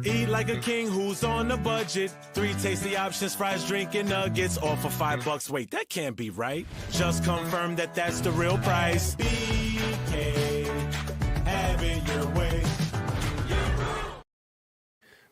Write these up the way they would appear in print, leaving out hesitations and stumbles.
Eat like a king who's on a budget. 3 tasty options, fries, drink, and nuggets. All for $5. Wait, that can't be right. Just confirm that that's the real price. BK, have it your way.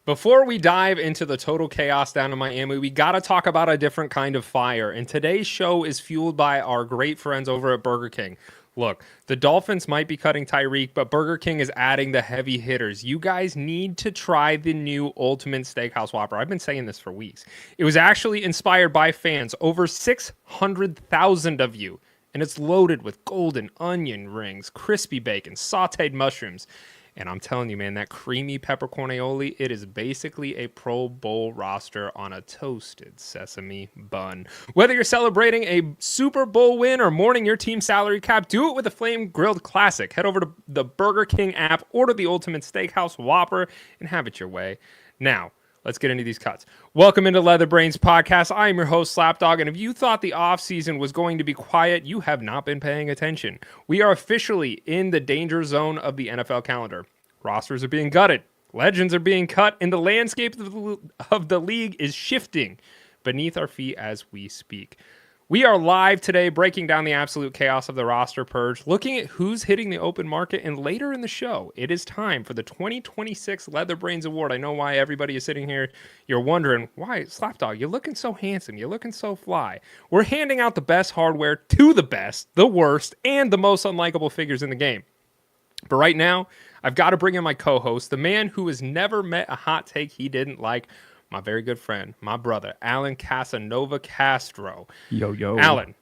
Before we dive into the total chaos down in Miami, we got to talk about a different kind of fire. And today's show is fueled by our great friends over at Burger King. Look, the Dolphins might be cutting Tyreek, but Burger King is adding the heavy hitters. You guys need to try the new Ultimate Steakhouse Whopper. I've been saying this for weeks. It was actually inspired by fans, over 600,000 of you. And it's loaded with golden onion rings, crispy bacon, sauteed mushrooms. And I'm telling you, man, that creamy peppercorn aioli, it is basically a Pro Bowl roster on a toasted sesame bun. Whether you're celebrating a Super Bowl win or mourning your team's salary cap, do it with a Flame Grilled Classic. Head over to the Burger King app, order the Ultimate Steakhouse Whopper, and have it your way. Now, let's get into these cuts. Welcome into Leatherbrainz Podcast. I am your host, Slapdog, and if you thought the offseason was going to be quiet, you have not been paying attention. We are officially in the danger zone of the NFL calendar. Rosters are being gutted, legends are being cut, and the landscape of the league is shifting beneath our feet as we speak. We are live today breaking down the absolute chaos of the roster purge, looking at who's hitting the open market, and later in the show, it is time for the 2026 Leatherbrainz Award. I know why everybody is sitting here. You're wondering, why, Slapdog, you're looking so handsome, you're looking so fly. We're handing out the best hardware to the best, the worst, and the most unlikable figures in the game. But right now, I've got to bring in my co-host, the man who has never met a hot take he didn't like, my very good friend, my brother, Alan Casanova Castro. Yo. Alan,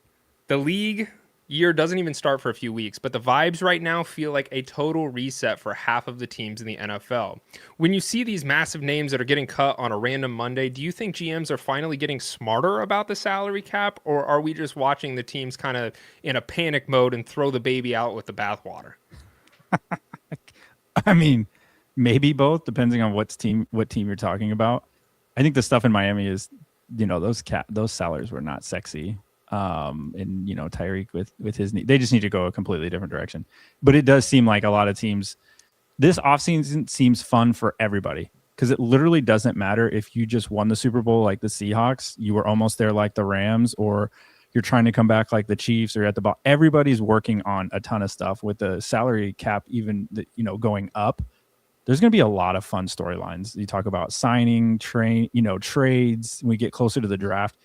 the league year doesn't even start for a few weeks, but the vibes right now feel like a total reset for half of the teams in the NFL. When you see these massive names that are getting cut on a random Monday, do you think GMs are finally getting smarter about the salary cap, or are we just watching the teams kind of in a panic mode and throw the baby out with the bathwater? I mean, maybe both, depending on what team you're talking about. I think the stuff in Miami is, those salaries were not sexy. And Tyreek with his knee, they just need to go a completely different direction. But it does seem like a lot of teams, this offseason seems fun for everybody, because it literally doesn't matter if you just won the Super Bowl like the Seahawks, you were almost there like the Rams, or you're trying to come back like the Chiefs, or at the bottom. Everybody's working on a ton of stuff with the salary cap, even going up. There's going to be a lot of fun storylines. You talk about signing, trades. When we get closer to the draft,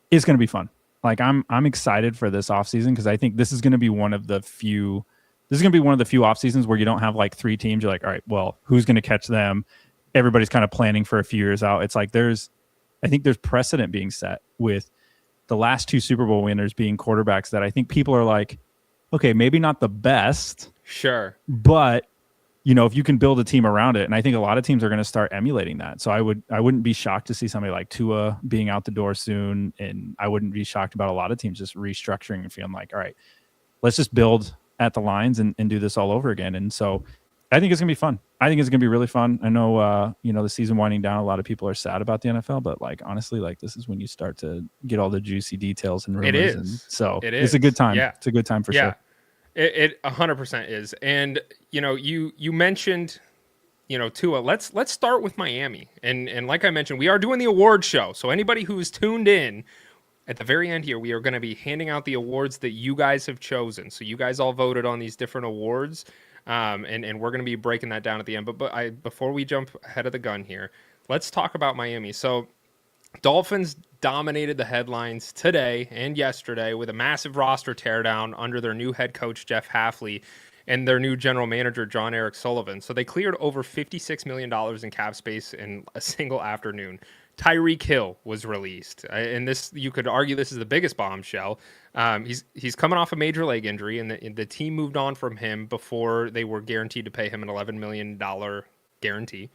it's going to be fun. Like I'm excited for this offseason, because I think this is going to be one of the few. This is going to be one of the few off seasons where you don't have like 3 teams. You're like, all right, well, who's going to catch them? Everybody's kind of planning for a few years out. It's like I think there's precedent being set with the last 2 Super Bowl winners being quarterbacks that I think people are like, okay, maybe not the best, sure, but if you can build a team around it, and I think a lot of teams are going to start emulating that. So I wouldn't be shocked to see somebody like Tua being out the door soon, and I wouldn't be shocked about a lot of teams just restructuring and feeling like, all right, let's just build at the lines and do this all over again. And so I think it's going to be fun. I think it's going to be really fun. I know, the season winding down, a lot of people are sad about the NFL, but like, honestly, like this is when you start to get all the juicy details and rumors. It is. And so it is. It's a good time. Yeah. It's a good time for sure. It 100% is. And, you mentioned, Tua, let's start with Miami. And like I mentioned, we are doing the award show. So anybody who's tuned in, at the very end here, we are going to be handing out the awards that you guys have chosen. So you guys all voted on these different awards. And we're going to be breaking that down at the end. But before we jump ahead of the gun here, let's talk about Miami. So Dolphins dominated the headlines today and yesterday with a massive roster teardown under their new head coach, Jeff Hafley, and their new general manager, John Eric Sullivan. So they cleared over $56 million in cap space in a single afternoon. Tyreek Hill was released. And this, you could argue this is the biggest bombshell. He's coming off a major leg injury, and the team moved on from him before they were guaranteed to pay him an $11 million guarantee.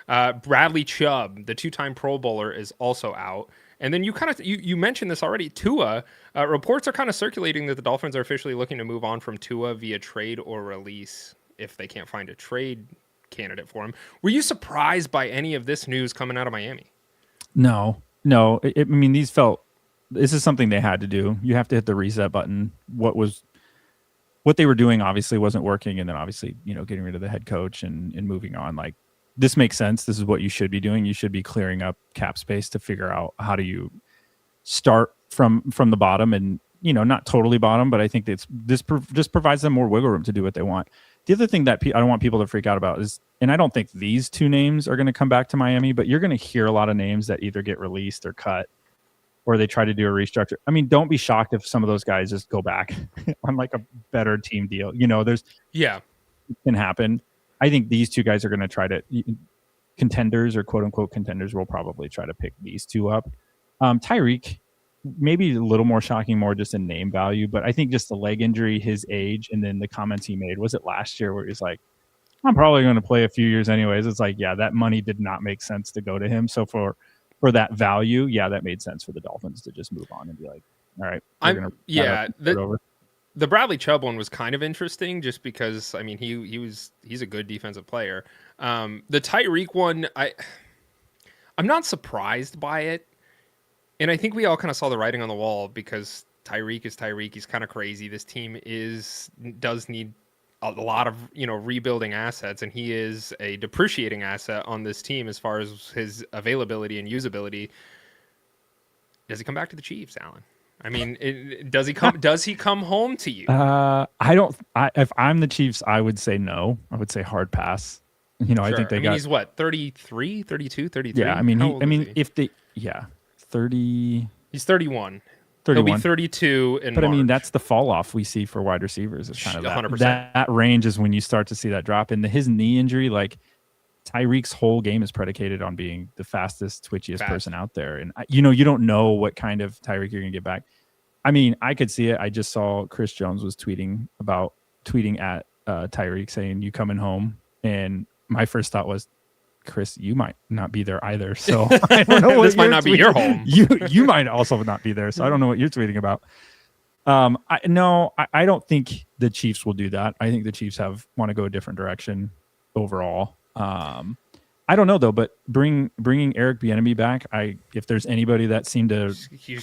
Bradley Chubb, the 2-time Pro Bowler, is also out. And then you mentioned this already, Tua. Reports are kind of circulating that the Dolphins are officially looking to move on from Tua via trade or release if they can't find a trade candidate for him. Were you surprised by any of this news coming out of Miami? No. I mean, this is something they had to do. You have to hit the reset button. What they were doing obviously wasn't working, and then obviously, getting rid of the head coach and moving on. Like, this makes sense. This is what you should be doing. You should be clearing up cap space to figure out how do you start from the bottom, and not totally bottom, but I think this just provides them more wiggle room to do what they want. The other thing that I don't want people to freak out about is, and I don't think these two names are going to come back to Miami, but you're going to hear a lot of names that either get released or cut, or they try to do a restructure. I mean, don't be shocked if some of those guys just go back on like a better team deal. It can happen. I think these two guys are going to try to contenders, or quote unquote contenders, will probably try to pick these two up. Tyreek, maybe a little more shocking, more just in name value, but I think just the leg injury, his age, and then the comments he made, was it last year where he's like, I'm probably going to play a few years anyways. It's like, yeah, that money did not make sense to go to him. So for that value, yeah, that made sense for the Dolphins to just move on and be like, all right, the Bradley Chubb one was kind of interesting just because, I mean, he's a good defensive player. The Tyreek one, I'm not surprised by it. And I think we all kind of saw the writing on the wall because Tyreek is Tyreek. He's kind of crazy. This team does need a lot of, rebuilding assets, and he is a depreciating asset on this team as far as his availability and usability. Does he come back to the Chiefs, Alan? I mean, does he come home to you? If I'm the Chiefs, I would say no. I would say hard pass. Sure. I think he's what, 33, 32, 33? Yeah, if they 30. He's 31. 31. He'll be 32 in But March. I mean, that's the fall off we see for wide receivers. It's kind of 100%. That range is when you start to see that drop. And his knee injury, like Tyreek's whole game is predicated on being the fastest, twitchiest person out there. And you don't know what kind of Tyreek you're going to get back. I mean, I could see it. I just saw Chris Jones was tweeting at Tyreek saying, "You coming home?" And my first thought was, Chris, you might not be there either. So I don't know. This might not be your home. You might also not be there. So I don't know what you're tweeting about. I don't think the Chiefs will do that. I think the Chiefs want to go a different direction overall. I don't know though, but bringing Eric Bieniemy back, if there's anybody that seemed to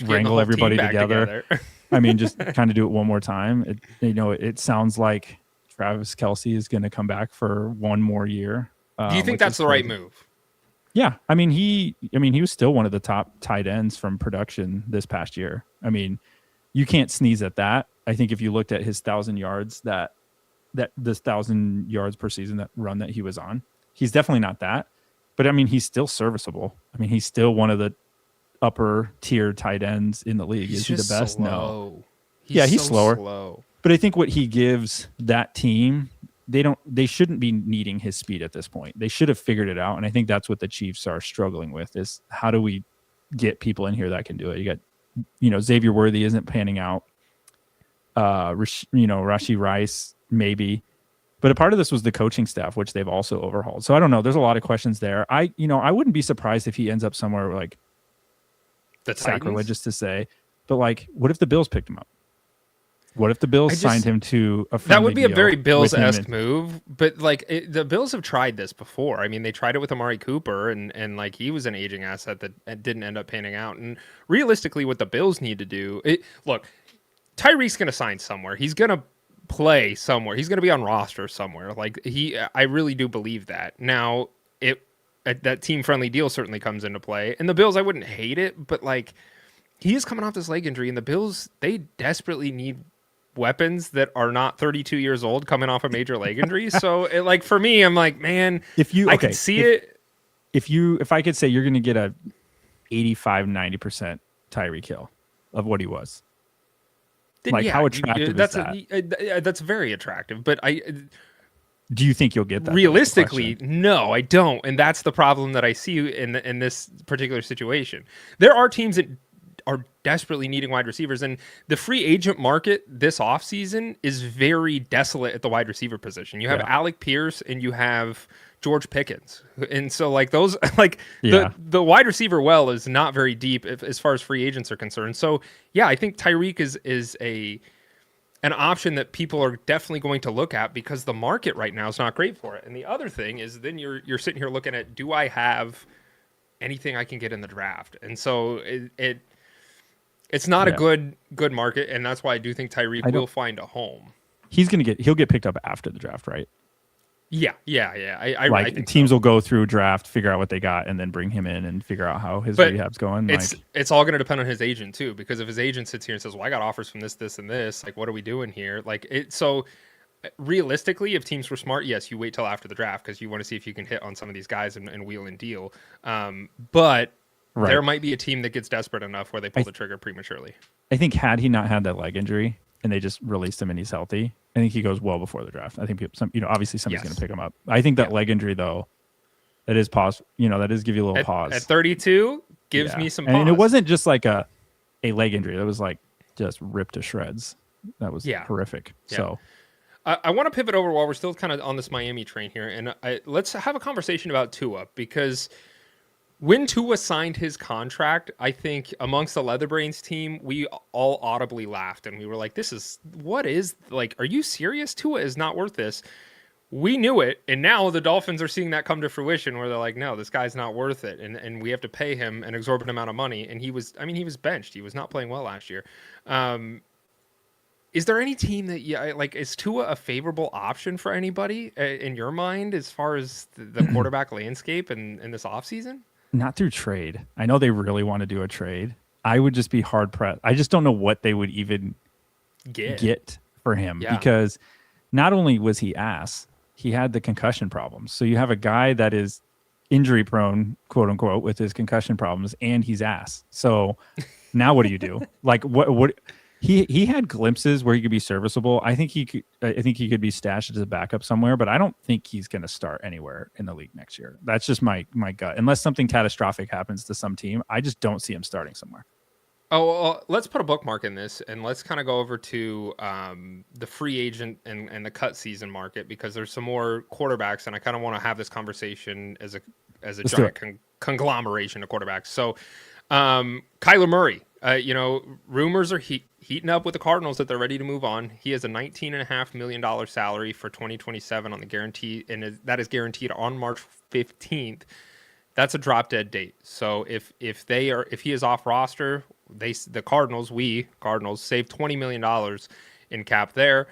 wrangle everybody together, I mean, just kind of do it one more time. It sounds like Travis Kelce is going to come back for one more year. Do you think that's the right move? Yeah. I mean, he was still one of the top tight ends from production this past year. I mean, you can't sneeze at that. I think if you looked at his 1,000 yards, this 1,000 yards per season, that run that he was on, he's definitely not that. But I mean, he's still serviceable. I mean, he's still one of the upper tier tight ends in the league. Is he the best? Slow. No. He's slower. Slow. But I think what he gives that team, they shouldn't be needing his speed at this point. They should have figured it out. And I think that's what the Chiefs are struggling with, is how do we get people in here that can do it? You got, Xavier Worthy isn't panning out. Rashee Rice, maybe. But a part of this was the coaching staff, which they've also overhauled. So I don't know. There's a lot of questions there. I wouldn't be surprised if he ends up somewhere like sacrilegious to say, but like, what if the Bills picked him up? What if the Bills signed him to a friendly That would be a deal very Bills-esque move, but like the Bills have tried this before. I mean, they tried it with Amari Cooper, and like he was an aging asset that didn't end up panning out. And realistically, what the Bills need to do, look, Tyreek's going to sign somewhere. He's going to play somewhere. He's going to be on roster somewhere. Like I really do believe that. Now, that team-friendly deal certainly comes into play, and the Bills, I wouldn't hate it, but like he is coming off this leg injury, and the Bills, they desperately need weapons that are not 32 years old coming off a major leg injury. So for me, I'm like, man, I could see it. If I could say you're going to get a 85-90% Tyreek Hill of what he was, then like how attractive is that? That's very attractive, but do you think you'll get that? Realistically, no, I don't. And that's the problem that I see in this particular situation. There are teams that are desperately needing wide receivers, and the free agent market this offseason is very desolate at the wide receiver position. You have Alec Pierce and you have George Pickens, and so like those, the wide receiver well is not very deep as far as free agents are concerned. So yeah, I think Tyreek is an option that people are definitely going to look at because the market right now is not great for it. And the other thing is then you're sitting here looking at, do I have anything I can get in the draft? And so it's not a good market, and that's why I do think Tyreek will find a home. He'll get picked up after the draft, right? Yeah. I think teams so. will go through draft, figure out what they got, and then bring him in and figure out how his rehab's going. It's all going to depend on his agent too, because if his agent sits here and says, "Well, I got offers from this, and this," like, what are we doing here? Like, so realistically, if teams were smart, yes, you wait till after the draft because you want to see if you can hit on some of these guys and wheel and deal. But there might be a team that gets desperate enough where they pull the trigger prematurely. I think had he not had that leg injury and they just released him and he's healthy, I think he goes well before the draft. I think obviously somebody's going to pick him up. I think that leg injury though, that is pause. That is give you a little pause. At 32, gives me some pause. And it wasn't just like a leg injury. That was like just ripped to shreds. That was horrific. Yeah. So I want to pivot over while we're still kind of on this Miami train here, and let's have a conversation about Tua, because when Tua signed his contract, I think amongst the Leatherbrainz team, we all audibly laughed, and we were like, are you serious? Tua is not worth this. We knew it, and now the Dolphins are seeing that come to fruition where they're like, no, this guy's not worth it, and we have to pay him an exorbitant amount of money, and he was benched. He was not playing well last year. Is there any team that is Tua a favorable option for anybody in your mind as far as the quarterback landscape in this offseason? Not through trade. I know they really want to do a trade. I would just be hard pressed. I just don't know what they would even get for him because not only was he ass, he had the concussion problems. So you have a guy that is injury prone, quote unquote, with his concussion problems, and he's ass. So now what do you do? Like what? He had glimpses where he could be serviceable. I think he could be stashed as a backup somewhere, but I don't think he's going to start anywhere in the league next year. That's just my gut. Unless something catastrophic happens to some team, I just don't see him starting somewhere. Oh, well, let's put a bookmark in this, and let's kind of go over to the free agent and the cut season market, because there's some more quarterbacks, and I kind of want to have this conversation as a giant conglomeration of quarterbacks. So, Kyler Murray. Rumors are heating up with the Cardinals that they're ready to move on. He has a $19.5 million salary for 2027 on the guarantee, and that is guaranteed on March 15th. That's a drop dead date. So if he is off roster, the Cardinals save $20 million in cap there.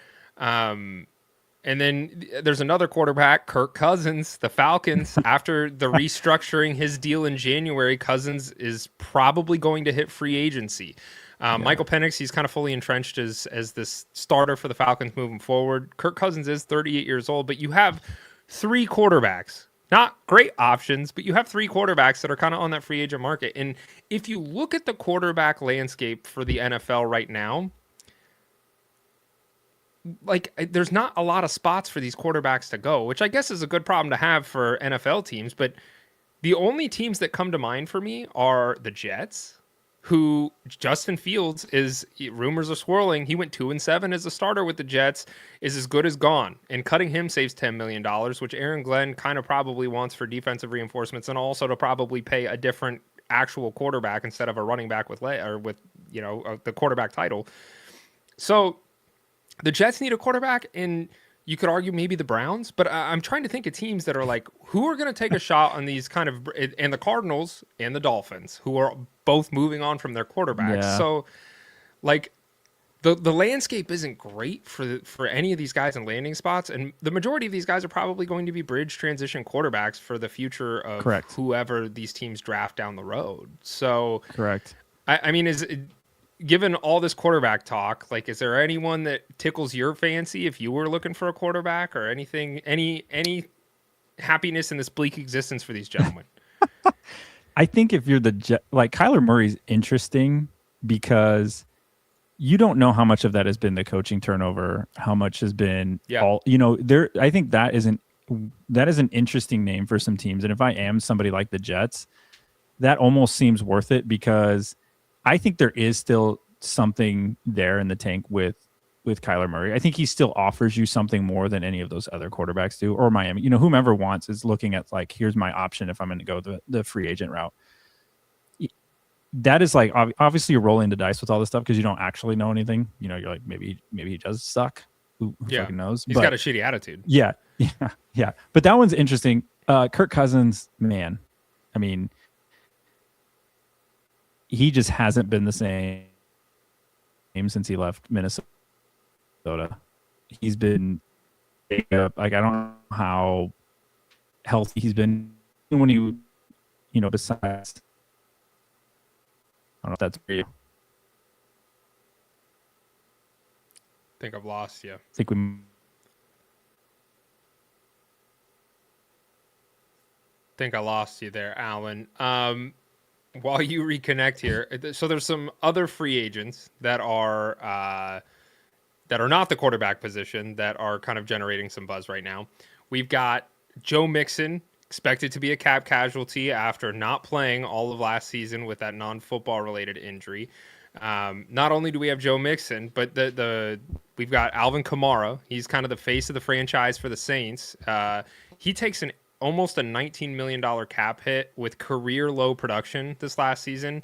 And then there's another quarterback, Kirk Cousins, the Falcons. After the restructuring his deal in January, Cousins is probably going to hit free agency. Michael Penix, he's kind of fully entrenched as this starter for the Falcons moving forward. Kirk Cousins is 38 years old, but you have three quarterbacks. Not great options, but you have three quarterbacks that are kind of on that free agent market. And if you look at the quarterback landscape for the NFL right now, there's not a lot of spots for these quarterbacks to go, which I guess is a good problem to have for NFL teams. But the only teams that come to mind for me are the Jets, who Justin Fields rumors are swirling. He went 2-7 as a starter with the Jets, is as good as gone. And cutting him saves $10 million, which Aaron Glenn kind of probably wants for defensive reinforcements and also to probably pay a different actual quarterback instead of a running back with the quarterback title. So the Jets need a quarterback, and you could argue maybe the Browns, but I'm trying to think of teams that are like, who are going to take a shot on these kind of, and the Cardinals and the Dolphins, who are both moving on from their quarterbacks. Yeah. So, the landscape isn't great for any of these guys in landing spots, and the majority of these guys are probably going to be bridge transition quarterbacks for the future of whoever these teams draft down the road. So, correct. I mean, given all this quarterback talk, is there anyone that tickles your fancy if you were looking for a quarterback, or anything, any happiness in this bleak existence for these gentlemen? I think if you're Kyler Murray's interesting because you don't know how much of that has been the coaching turnover, how much has been I think that is an interesting name for some teams. And if I am somebody like the Jets, that almost seems worth it, because I think there is still something there in the tank with Kyler Murray. I think he still offers you something more than any of those other quarterbacks do, or Miami. Whomever wants is looking at here's my option if I'm going to go the free agent route. That is obviously you're rolling the dice with all this stuff because you don't actually know anything. You're like, maybe he does suck. Who fucking knows? He's got a shitty attitude. Yeah. But that one's interesting. Kirk Cousins, man. I mean, he just hasn't been the same since he left Minnesota. He's been Like, I don't know how healthy he's been when besides, I don't know if that's for you. I think I've lost you. I think we. Think I lost you there, Alan. While you reconnect here, so there's some other free agents that are not the quarterback position that are kind of generating some buzz right now. We've got Joe Mixon, expected to be a cap casualty after not playing all of last season with that non-football related injury. Not only do we have Joe Mixon, but we've got Alvin Kamara. He's kind of the face of the franchise for the Saints. He takes almost a $19 million cap hit with career low production this last season.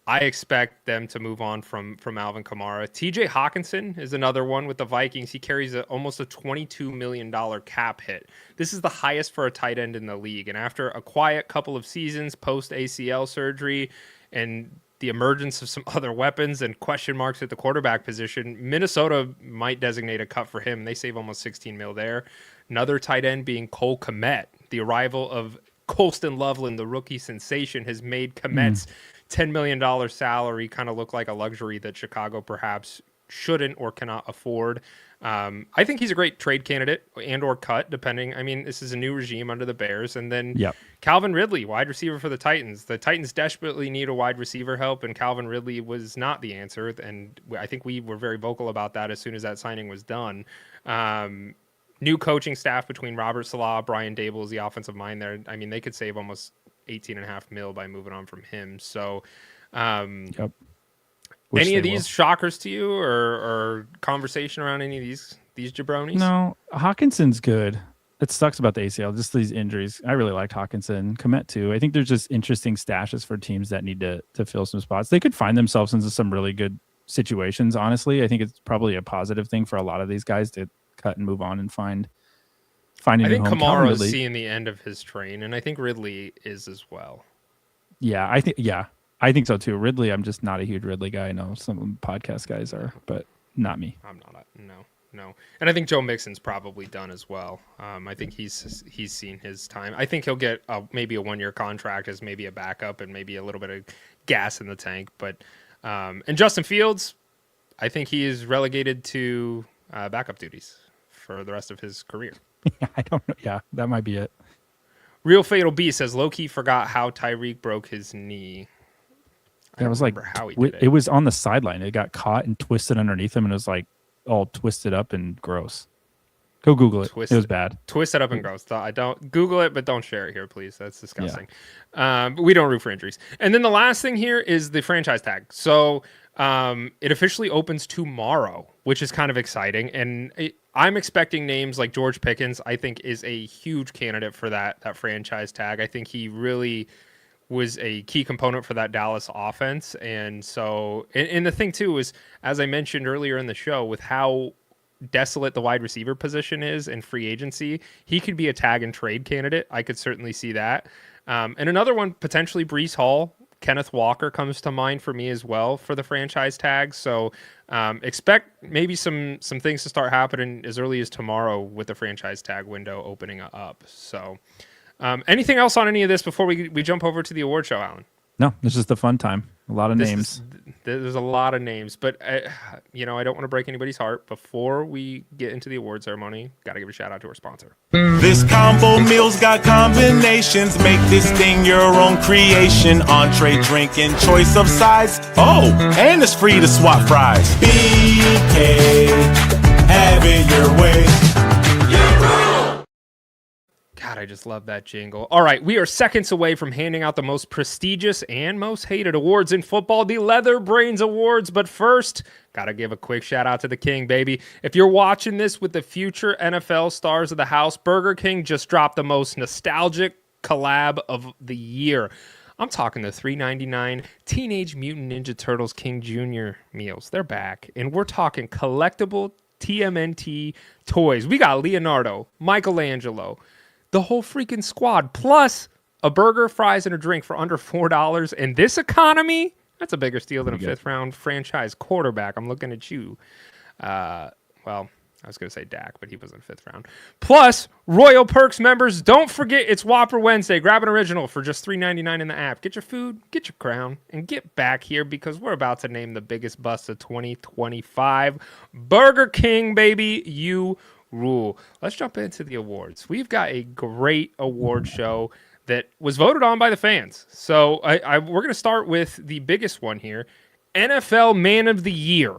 I expect them to move on from Alvin Kamara. TJ Hockenson is another one with the Vikings. He carries almost a $22 million cap hit. This is the highest for a tight end in the league. And after a quiet couple of seasons post ACL surgery and the emergence of some other weapons and question marks at the quarterback position, Minnesota might designate a cut for him. They save almost $16 million there. Another tight end being Cole Kmet. The arrival of Colston Loveland, the rookie sensation, has made Kmet's $10 million salary kind of look like a luxury that Chicago perhaps shouldn't or cannot afford. I think he's a great trade candidate and or cut, depending. I mean, this is a new regime under the Bears. And then Calvin Ridley, wide receiver for the Titans. The Titans desperately need a wide receiver help, and Calvin Ridley was not the answer. And I think we were very vocal about that as soon as that signing was done. New coaching staff between Robert Salah, Brian Dable is the offensive mind there. I mean, they could save almost $18.5 million by moving on from him. So, any of these shockers to you, or conversation around any of these jabronis? No, Hawkinson's good. It sucks about the ACL, just these injuries. I really liked Hockenson, Kmet too. I think there's just interesting stashes for teams that need to fill some spots. They could find themselves into some really good situations. Honestly, I think it's probably a positive thing for a lot of these guys to cut and move on and find a new home. Kamara is seeing the end of his train, and I think Ridley is as well. I think so too. Ridley, I'm just not a huge Ridley guy. I know some podcast guys are, but not me. I'm not. No. And I think Joe Mixon's probably done as well. I think he's seen his time. I think he'll get maybe a 1-year contract as maybe a backup and maybe a little bit of gas in the tank. But and Justin Fields, I think he is relegated to backup duties for the rest of his career. I don't know. Yeah, that might be it. Real Fatal B says low-key forgot how Tyreek broke his knee. That was like how he did it. It was on the sideline. It got caught and twisted underneath him, and it was like all twisted up and gross. Go Google it. It was bad. Twisted up and gross. I don't Google it, but don't share it here, please. That's disgusting. Yeah. But we don't root for injuries. And then the last thing here is the franchise tag. So it officially opens tomorrow, which is kind of exciting. And I'm expecting names like George Pickens, I think, is a huge candidate for that franchise tag. I think he really was a key component for that Dallas offense. And so, and the thing too is, as I mentioned earlier in the show, with how desolate the wide receiver position is in free agency, he could be a tag and trade candidate. I could certainly see that. And another one, potentially Breece Hall. Kenneth Walker comes to mind for me as well for the franchise tag. So expect maybe some things to start happening as early as tomorrow with the franchise tag window opening up. So anything else on any of this before we jump over to the award show, Alan? No, it's just a fun time. A lot of names. There's a lot of names, but I don't want to break anybody's heart. Before we get into the award ceremony, got to give a shout out to our sponsor. This combo meal's got combinations. Make this thing your own creation. Entree, drink, and choice of sides. Oh, and it's free to swap fries. BK, have it your way. God, I just love that jingle. All right, we are seconds away from handing out the most prestigious and most hated awards in football, the Leatherbrainz Awards. But first, got to give a quick shout out to the King, baby. If you're watching this with the future NFL stars of the house, Burger King just dropped the most nostalgic collab of the year. I'm talking the $3.99 Teenage Mutant Ninja Turtles King Jr. meals. They're back. And we're talking collectible TMNT toys. We got Leonardo, Michelangelo, the whole freaking squad, plus a burger, fries, and a drink for under $4. In this economy, that's a bigger steal than a fifth-round franchise quarterback. I'm looking at you. Well, I was going to say Dak, but he was in 5th round. Plus, Royal Perks members, don't forget it's Whopper Wednesday. Grab an original for just $3.99 in the app. Get your food, get your crown, and get back here because we're about to name the biggest bust of 2025. Burger King, baby, you rule. Let's jump into the awards. We've got a great award show that was voted on by the fans. So we're going to start with the biggest one here, NFL Man of the Year.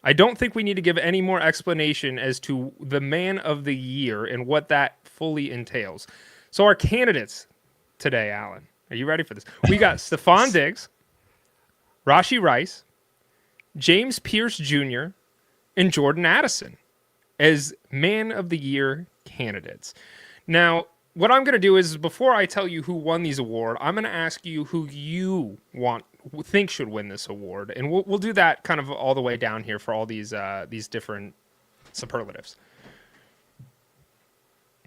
I don't think we need to give any more explanation as to the Man of the Year and what that fully entails. So our candidates today, Alan, are you ready for this? We got Stephon Diggs, Rashee Rice, James Pierce Jr., and Jordan Addison as Man of the Year candidates. Now, what I'm going to do is before I tell you who won these awards, I'm going to ask you who you think should win this award, and we'll do that kind of all the way down here for all these different superlatives.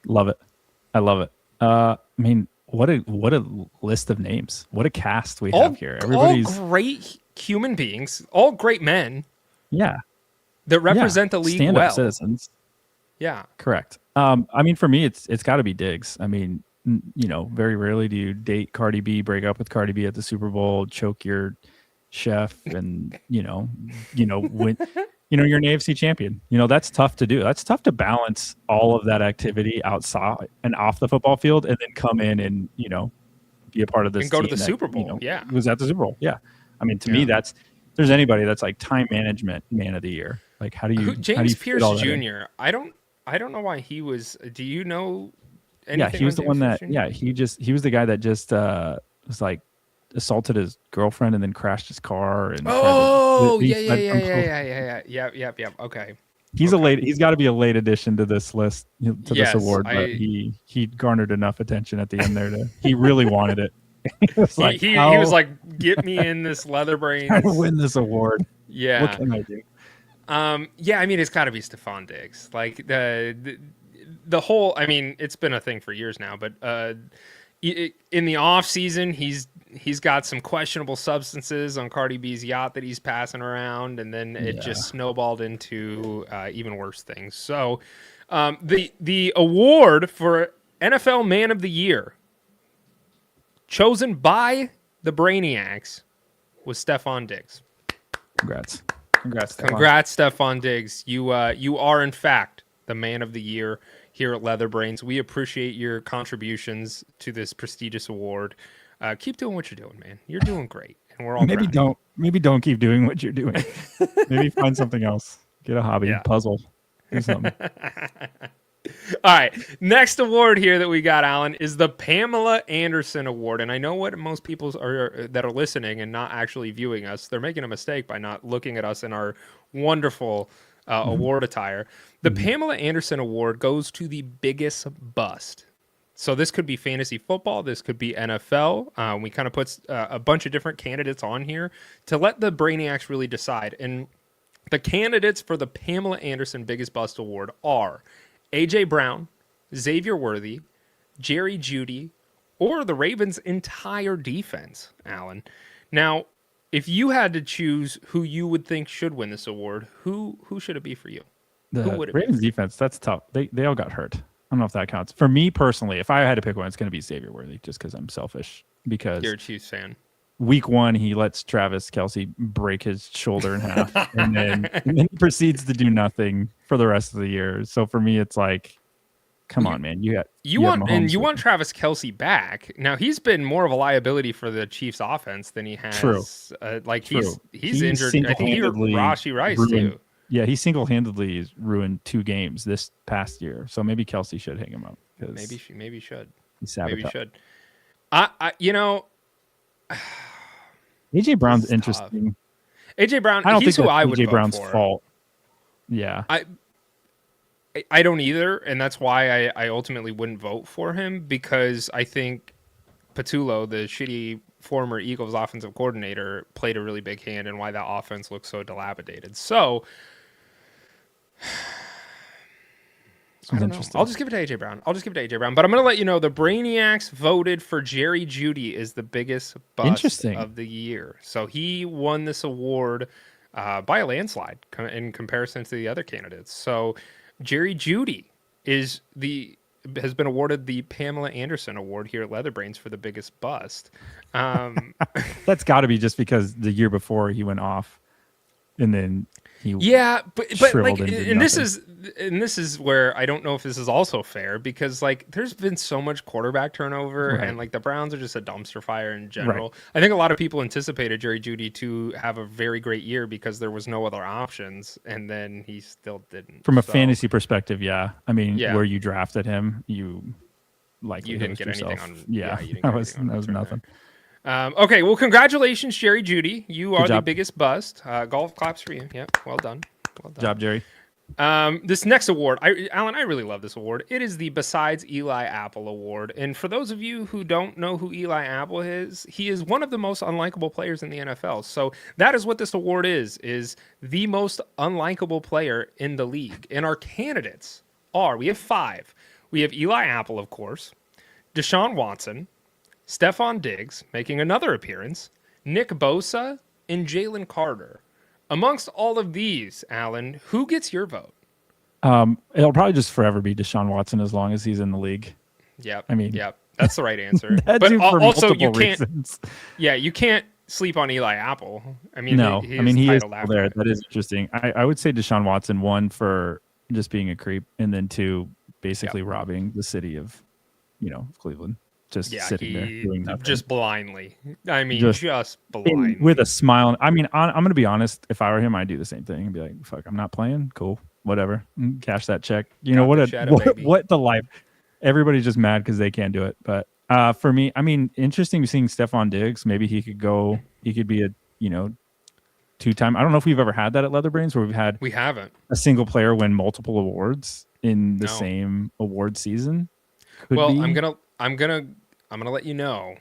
Love it. I love it. I mean, what a list of names. What a cast we have here. Everybody's all great human beings, all great men. Yeah. That represent the league stand-up well. Citizens. Yeah. Correct. I mean, for me, it's got to be Diggs. I mean, very rarely do you date Cardi B, break up with Cardi B at the Super Bowl, choke your chef, and win. You're an AFC champion. That's tough to do. That's tough to balance all of that activity outside and off the football field, and then come in and be a part of this and go to the that, Super Bowl. Yeah, was at the Super Bowl. Yeah, I mean, to me, if there's anybody that's like time management Man of the Year. Like, how do you James Pierce Jr. I don't know why he was. Do you know? Yeah, he was the one that. Yeah, he was the guy that just was like assaulted his girlfriend and then crashed his car. And yeah. Okay. He's got to be a late addition to this list, this award. But he garnered enough attention at the end there he really wanted it. He was like, get me in this Leatherbrainz. Trying to win this award. Yeah. What can I do? I mean, it's got to be Stephon Diggs. Like the whole. I mean, it's been a thing for years now. But in the off season, he's got some questionable substances on Cardi B's yacht that he's passing around, and then it just snowballed into even worse things. So, the award for NFL Man of the Year, chosen by the Brainiacs, was Stephon Diggs. Congrats, Stephon Diggs. You are in fact the Man of the Year here at Leatherbrainz. We appreciate your contributions to this prestigious award. Keep doing what you're doing, man. You're doing great, and we're all maybe don't keep doing what you're doing. Maybe find something else. Get a hobby, puzzle, do something. All right, next award here that we got, Alan, is the Pamela Anderson Award. And I know what most people that are listening and not actually viewing us, they're making a mistake by not looking at us in our wonderful award attire. The Pamela Anderson Award goes to the biggest bust. So this could be fantasy football. This could be NFL. We kind of put a bunch of different candidates on here to let the Brainiacs really decide. And the candidates for the Pamela Anderson Biggest Bust Award are A.J. Brown, Xavier Worthy, Jerry Jeudy, or the Ravens' entire defense, Alan. Now, if you had to choose who you would think should win this award, who should it be for you? The Ravens defense, that's tough. They all got hurt. I don't know if that counts. For me personally, if I had to pick one, it's going to be Xavier Worthy, just because I'm selfish. Because you're a Chiefs fan. Week 1, he lets Travis Kelce break his shoulder in half, and then he proceeds to do nothing for the rest of the year. So for me, it's like, come on, man. You want Travis Kelce back. Now he's been more of a liability for the Chiefs offense than he has. True. He's injured. I think he hurt Rashee Rice too. Yeah, he single-handedly ruined 2 games this past year. So maybe Kelce should hang him up. Maybe should. Maybe should. AJ Brown's interesting. AJ Brown. I don't think who I would AJ vote Brown's for. fault. Yeah. I don't either, and that's why I ultimately wouldn't vote for him, because I think Patullo, the shitty former Eagles offensive coordinator, played a really big hand in why that offense looks so dilapidated. So I don't know. I'll just give it to A.J. Brown. But I'm going to let you know the Brainiacs voted for Jerry Jeudy as the biggest bust of the year. So he won this award by a landslide in comparison to the other candidates. So Jerry Jeudy has been awarded the Pamela Anderson Award here at Leatherbrainz for the biggest bust. That's got to be just because the year before he went off, and then he but shriveled like, into and nothing. this is where I don't know if this is also fair, because like there's been so much quarterback turnover, Right. and like the Browns are just a dumpster fire in general. Right. I think a lot of people anticipated Jerry Jeudy to have a very great year because there was no other options, and then he still didn't. From a fantasy perspective, yeah. I mean, Yeah. where you drafted him, you didn't get yourself. anything on. Yeah, you didn't that get was anything on return nothing. there. Okay, well, congratulations, Jerry Jeudy. You are the job. biggest bust. Golf claps for you. Yep, well done. Well done. Good job, Jerry. This next award, Alan, I really love this award. It is the Besides Eli Apple Award. And for those of you who don't know who Eli Apple is, he is one of the most unlikable players in the NFL. So that is what this award is the most unlikable player in the league. And our candidates we have 5. We have Eli Apple, of course, Deshaun Watson, Stephon Diggs, making another appearance, Nick Bosa, and Jalen Carter. Amongst all of these, Alan, who gets your vote? It'll probably just forever be Deshaun Watson as long as he's in the league. Yep. I mean, yep. That's the right answer. But also, you can't. Reasons. Yeah, you can't sleep on Eli Apple. I mean, No, he is still after there. it. That is interesting. I would say Deshaun Watson, 1, for just being a creep, and then 2, basically robbing the city of, Cleveland. Just sitting there doing nothing. Just blindly. I mean, just blindly. With a smile. I mean, I'm going to be honest. If I were him, I'd do the same thing and be like, fuck, I'm not playing. Cool. Whatever. Cash that check. What the life. Everybody's just mad because they can't do it. But for me, I mean, interesting seeing Stephon Diggs. Maybe he could be a, 2-time. I don't know if we've ever had that at Leatherbrainz where we haven't a single player win multiple awards in the same award season. I'm gonna let you know,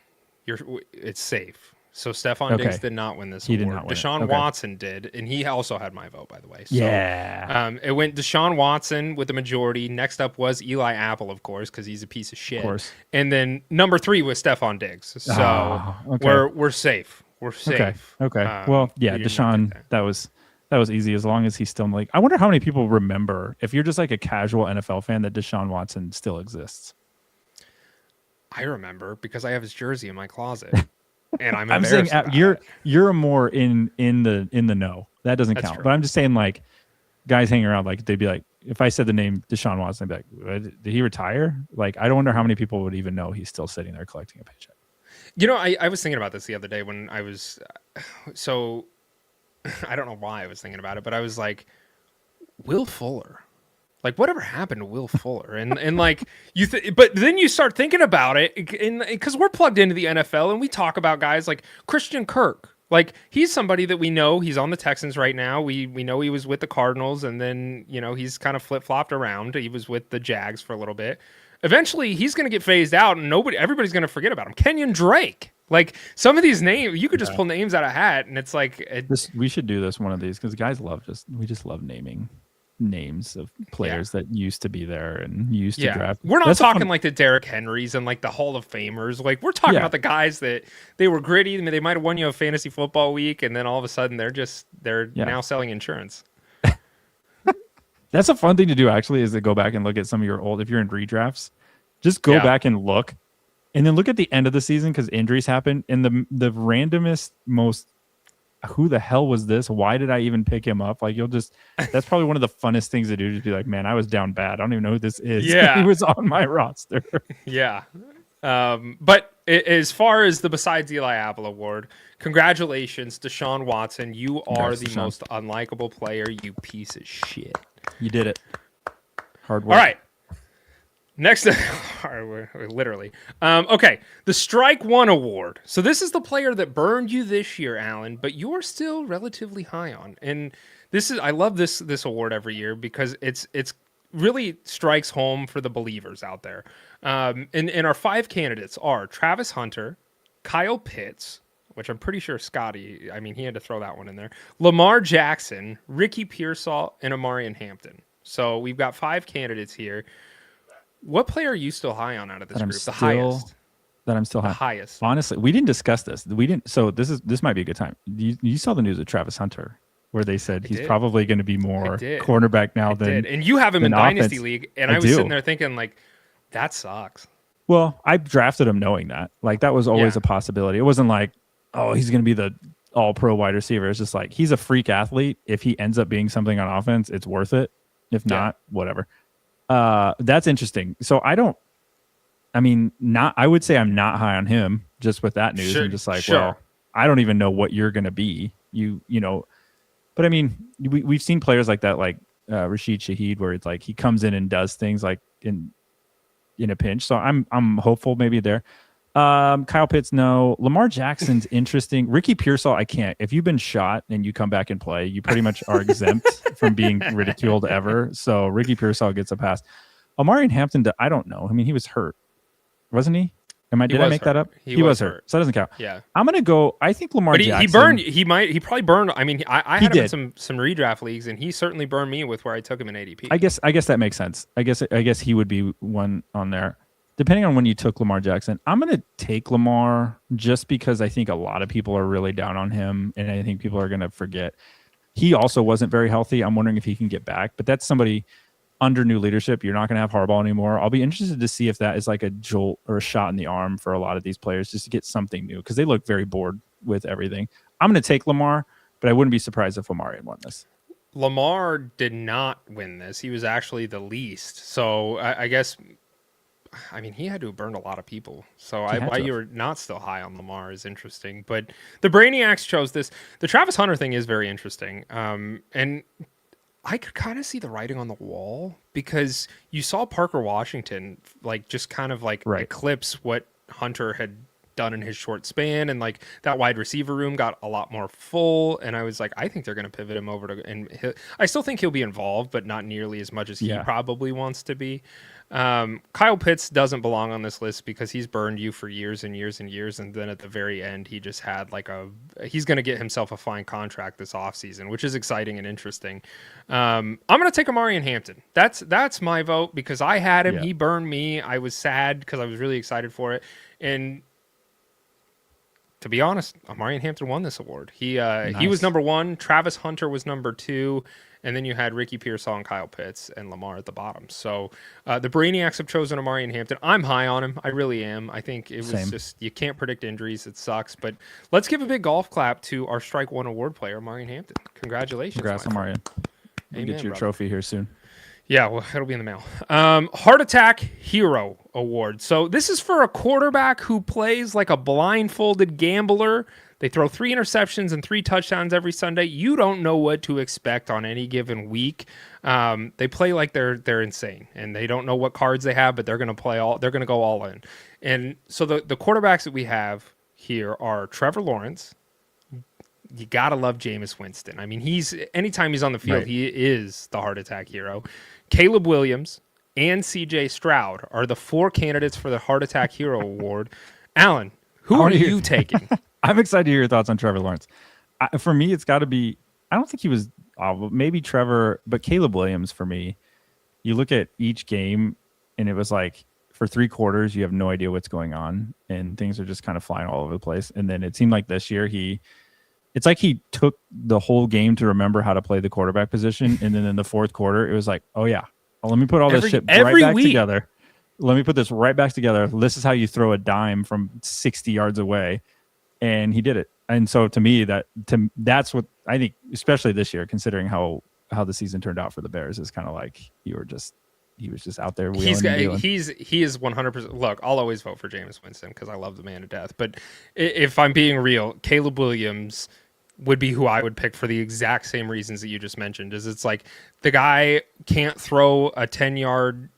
it's safe. So Stephon Diggs did not win this award. Did not win Deshaun Watson did, and he also had my vote, by the way. So, it went Deshaun Watson with the majority. Next up was Eli Apple, of course, because he's a piece of shit. Of course. And then number 3 was Stephon Diggs. So we're safe. We're safe. Okay. Deshaun, that was easy as long as he's still in the league. I wonder how many people remember, if you're just like a casual NFL fan, that Deshaun Watson still exists. I remember because I have his jersey in my closet, and I'm saying about you're more in the know. That doesn't count. True. But I'm just saying, like, guys hanging around, like, they'd be like, if I said the name Deshaun Watson, I'd be like, did he retire? Like, I don't wonder how many people would even know he's still sitting there collecting a paycheck. I was thinking about this the other day when I was so I don't know why I was thinking about it, but I was like, Will Fuller. Like, whatever happened to Will Fuller? And like but then you start thinking about it, because we're plugged into the NFL and we talk about guys like Christian Kirk. Like, he's somebody that we know. He's on the Texans right now. We know he was with the Cardinals, and then he's kind of flip-flopped around. He was with the Jags for a little bit. Eventually, he's going to get phased out, and everybody's going to forget about him. Kenyon Drake. Like, some of these names, you could just pull names out of a hat, and it's like we should do this one of these, because guys we just love naming names of players that used to be there and used to draft. We're not talking like the Derrick Henrys and like the Hall of Famers. Like, we're talking about the guys that they were gritty. I mean, they might have won you a fantasy football week, and then all of a sudden they're now selling insurance. That's a fun thing to do, actually, is to go back and look at some of your old, if you're in redrafts, just go back and look, and then look at the end of the season, because injuries happen, and the randomest, most, who the hell was this? Why did I even pick him up? Like, that's probably one of the funnest things to do, just be like, man, I was down bad. I don't even know who this is. Yeah. He was on my roster. Yeah. But as far as the Besides Eli Apple Award, congratulations, Deshaun Watson. You are the most unlikable player, you piece of shit. You did it. Hard work. All right. Next, literally. Okay, the Strike One Award. So this is the player that burned you this year, Alan, but you're still relatively high on. And I love this award every year, because it's really strikes home for the believers out there. And our 5 candidates are Travis Hunter, Kyle Pitts, which I'm pretty sure Scotty, I mean, he had to throw that one in there, Lamar Jackson, Ricky Pearsall, and Amarian Hampton. So we've got 5 candidates here. What player are you still high on out of this group? The highest. That I'm still high. The highest. Honestly, we didn't discuss this. So this might be a good time. You saw the news of Travis Hunter where they said he's did. probably going to be more did. cornerback now than. And you have him in offense. Dynasty League, and I was sitting there thinking, like, that sucks. Well, I drafted him knowing that. Like, that was always a possibility. It wasn't like, oh, he's going to be the all-pro wide receiver. It's just like, he's a freak athlete. If he ends up being something on offense, it's worth it. If not, whatever. That's interesting. So I would say I'm not high on him just with that news. Sure, I'm just like, well, I don't even know what you're going to be. You know, but I mean, we've seen players like that, like Rashid Shaheed, where it's like he comes in and does things like in a pinch. So I'm hopeful maybe there. Kyle Pitts, no. Lamar Jackson's interesting. Ricky Pearsall, I can't. If you've been shot and you come back and play, you pretty much are exempt from being ridiculed ever. So Ricky Pearsall gets a pass. Omarion Hampton, I don't know. I mean, he was hurt, wasn't he? Did I make that up? He was hurt. So that doesn't count. Yeah. I'm gonna go. I think Lamar Jackson. He probably burned. I mean, I had him in some redraft leagues, and he certainly burned me with where I took him in ADP. I guess that makes sense. I guess he would be one on there. Depending on when you took Lamar Jackson, I'm going to take Lamar just because I think a lot of people are really down on him, and I think people are going to forget. He also wasn't very healthy. I'm wondering if he can get back, but that's somebody under new leadership. You're not going to have Harbaugh anymore. I'll be interested to see if that is like a jolt or a shot in the arm for a lot of these players just to get something new because they look very bored with everything. I'm going to take Lamar, but I wouldn't be surprised if Omari had won this. Lamar did not win this. He was actually the least. So I guess... I mean, he had to have burned a lot of people. So why you're not still high on Lamar is interesting. But the Brainiacs chose this. The Travis Hunter thing is very interesting. And I could kind of see the writing on the wall because you saw Parker Washington like just kind of like eclipse what Hunter had done in his short span. And like that wide receiver room got a lot more full. And I was like, I think they're going to pivot him over to, and I still think he'll be involved, but not nearly as much as he probably wants to be. Kyle Pitts doesn't belong on this list because he's burned you for years and years and years. And then at the very end, he just had like he's going to get himself a fine contract this offseason, which is exciting and interesting. I'm going to take Omarion Hampton. That's my vote because I had him. Yeah. He burned me. I was sad because I was really excited for it. And to be honest, Omarion Hampton won this award. He was number one. Travis Hunter was number two. And then you had Ricky Pearsall and Kyle Pitts and Lamar at the bottom. So the Brainiacs have chosen Omarion Hampton. I'm high on him. I really am. I think it was just, you can't predict injuries. It sucks. But let's give a big golf clap to our Strike One award player, Omarion Hampton. Congratulations. Congrats, Omarion. We'll get your trophy here soon. Yeah, well, it'll be in the mail. Heart Attack Hero Award. So this is for a quarterback who plays like a blindfolded gambler. They throw 3 interceptions and 3 touchdowns every Sunday. You don't know what to expect on any given week. They play like they're insane, and they don't know what cards they have, but they're going to go all in. And so the quarterbacks that we have here are Trevor Lawrence. You got to love Jameis Winston. I mean, anytime he's on the field, he is the Heart Attack Hero. Caleb Williams and CJ Stroud are the 4 candidates for the Heart Attack Hero Award. Alan, who are you taking? I'm excited to hear your thoughts on Trevor Lawrence. For me, it's got to be, I don't think he was, maybe Trevor, but Caleb Williams for me. You look at each game, and it was like, for 3 quarters, you have no idea what's going on, and things are just kind of flying all over the place. And then it seemed like this year, it's like he took the whole game to remember how to play the quarterback position, and then in the 4th quarter, it was like, oh yeah, let me put all this shit right back together. Let me put this right back together. This is how you throw a dime from 60 yards away. And he did it. And so to me, that's what I think, especially this year, considering how the season turned out for the Bears, is kind of like he was just out there. He is 100%. Look, I'll always vote for Jameis Winston because I love the man to death. But if I'm being real, Caleb Williams would be who I would pick for the exact same reasons that you just mentioned. It's like the guy can't throw a 10-yard